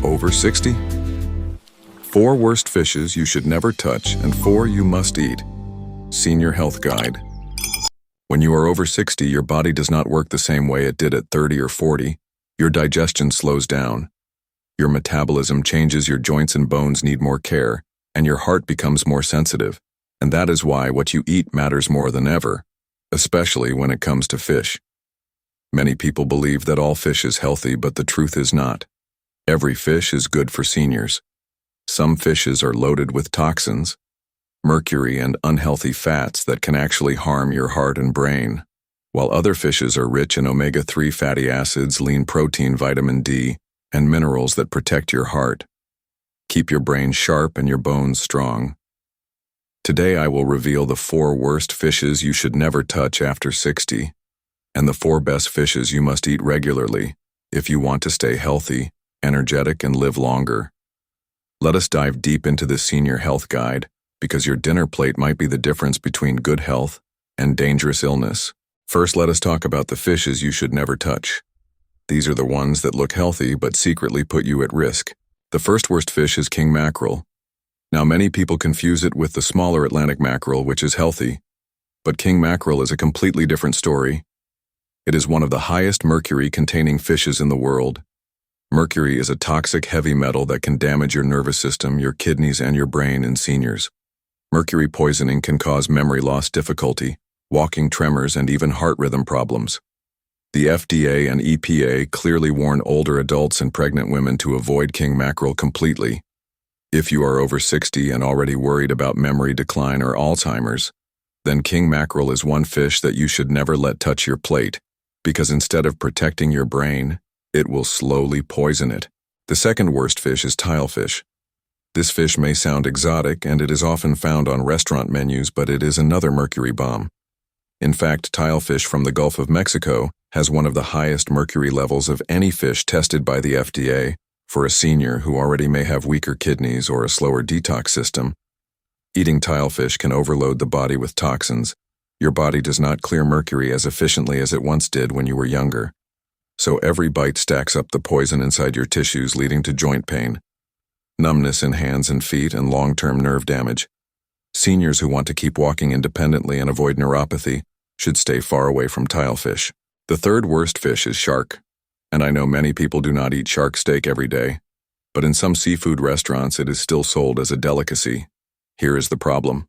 Over 60? 4 worst fishes you should never touch and 4 you must eat. Senior Health Guide. When you are over 60, your body does not work the same way it did at 30 or 40. Your digestion slows down. Your metabolism changes, your joints and bones need more care, and your heart becomes more sensitive. And that is why what you eat matters more than ever, especially when it comes to fish. Many people believe that all fish is healthy, but the truth is not. Every fish is good for seniors. Some fishes are loaded with toxins, mercury, and unhealthy fats that can actually harm your heart and brain, while other fishes are rich in omega-3 fatty acids, lean protein, vitamin D, and minerals that protect your heart. Keep your brain sharp and your bones strong. Today I will reveal the 4 worst fishes you should never touch after 60, and the 4 best fishes you must eat regularly if you want to stay healthy, energetic, and live longer. Let us dive deep into this senior health guide, because your dinner plate might be the difference between good health and dangerous illness. First, let us talk about the fishes you should never touch. These are the ones that look healthy but secretly put you at risk. The first worst fish is king mackerel. Now, many people confuse it with the smaller Atlantic mackerel, which is healthy, but king mackerel is a completely different story. It is one of the highest mercury-containing fishes in the world. Mercury is a toxic heavy metal that can damage your nervous system, your kidneys, and your brain in seniors. Mercury poisoning can cause memory loss, difficulty, walking tremors, and even heart rhythm problems. The FDA and EPA clearly warn older adults and pregnant women to avoid king mackerel completely. If you are over 60 and already worried about memory decline or Alzheimer's, then king mackerel is one fish that you should never let touch your plate, because instead of protecting your brain, it will slowly poison it. The second worst fish is tilefish. This fish may sound exotic, and it is often found on restaurant menus, but it is another mercury bomb. In fact, tilefish from the Gulf of Mexico has one of the highest mercury levels of any fish tested by the FDA for a senior who already may have weaker kidneys or a slower detox system. Eating tilefish can overload the body with toxins. Your body does not clear mercury as efficiently as it once did when you were younger. So every bite stacks up the poison inside your tissues, leading to joint pain, numbness in hands and feet, and long-term nerve damage. Seniors who want to keep walking independently and avoid neuropathy should stay far away from tilefish. The third worst fish is shark. And I know many people do not eat shark steak every day, but in some seafood restaurants it is still sold as a delicacy. Here is the problem.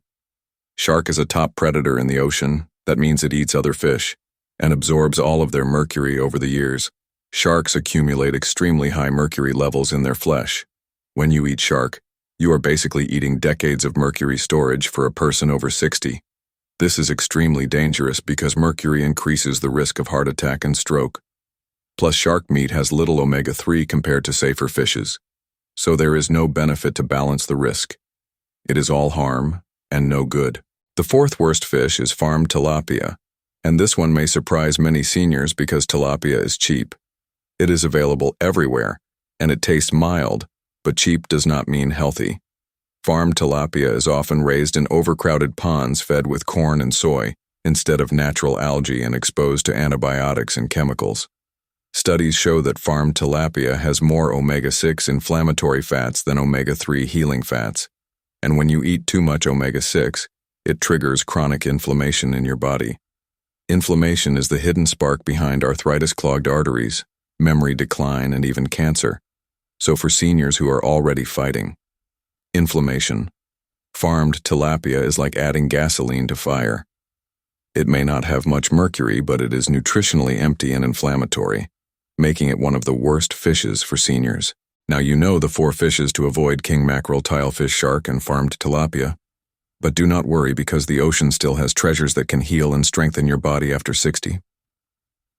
Shark is a top predator in the ocean. That means it eats other fish and absorbs all of their mercury over the years. Sharks accumulate extremely high mercury levels in their flesh. When you eat shark, you are basically eating decades of mercury storage for a person over 60. This is extremely dangerous because mercury increases the risk of heart attack and stroke. Plus, shark meat has little omega-3 compared to safer fishes, so there is no benefit to balance the risk. It is all harm and no good. The fourth worst fish is farmed tilapia, and this one may surprise many seniors because tilapia is cheap. It is available everywhere, and it tastes mild, but cheap does not mean healthy. Farmed tilapia is often raised in overcrowded ponds fed with corn and soy instead of natural algae and exposed to antibiotics and chemicals. Studies show that farmed tilapia has more omega-6 inflammatory fats than omega-3 healing fats, and when you eat too much omega-6, it triggers chronic inflammation in your body. Inflammation is the hidden spark behind arthritis, clogged arteries, memory decline, and even cancer. So for seniors who are already fighting inflammation, farmed tilapia is like adding gasoline to fire. It may not have much mercury, but it is nutritionally empty and inflammatory, making it one of the worst fishes for seniors. Now you know the 4 fishes to avoid: king mackerel, tilefish, shark, and farmed tilapia. But do not worry, because the ocean still has treasures that can heal and strengthen your body after 60.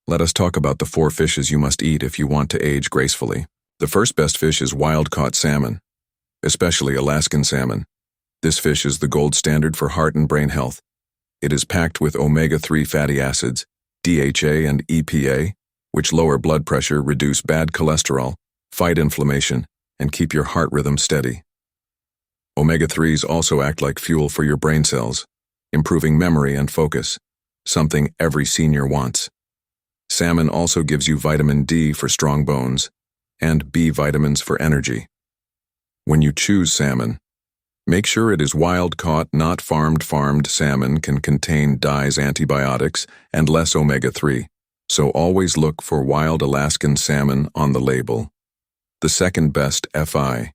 Let us talk about the 4 fishes you must eat if you want to age gracefully. The first best fish is wild-caught salmon, especially Alaskan salmon. This fish is the gold standard for heart and brain health. It is packed with omega-3 fatty acids, DHA and EPA, which lower blood pressure, reduce bad cholesterol, fight inflammation, and keep your heart rhythm steady. Omega-3s also act like fuel for your brain cells, improving memory and focus, something every senior wants. Salmon also gives you vitamin D for strong bones, and B vitamins for energy. When you choose salmon, make sure it is wild-caught, not farmed. Farmed salmon can contain dyes, antibiotics, and less omega-3, so always look for wild Alaskan salmon on the label. The second best FI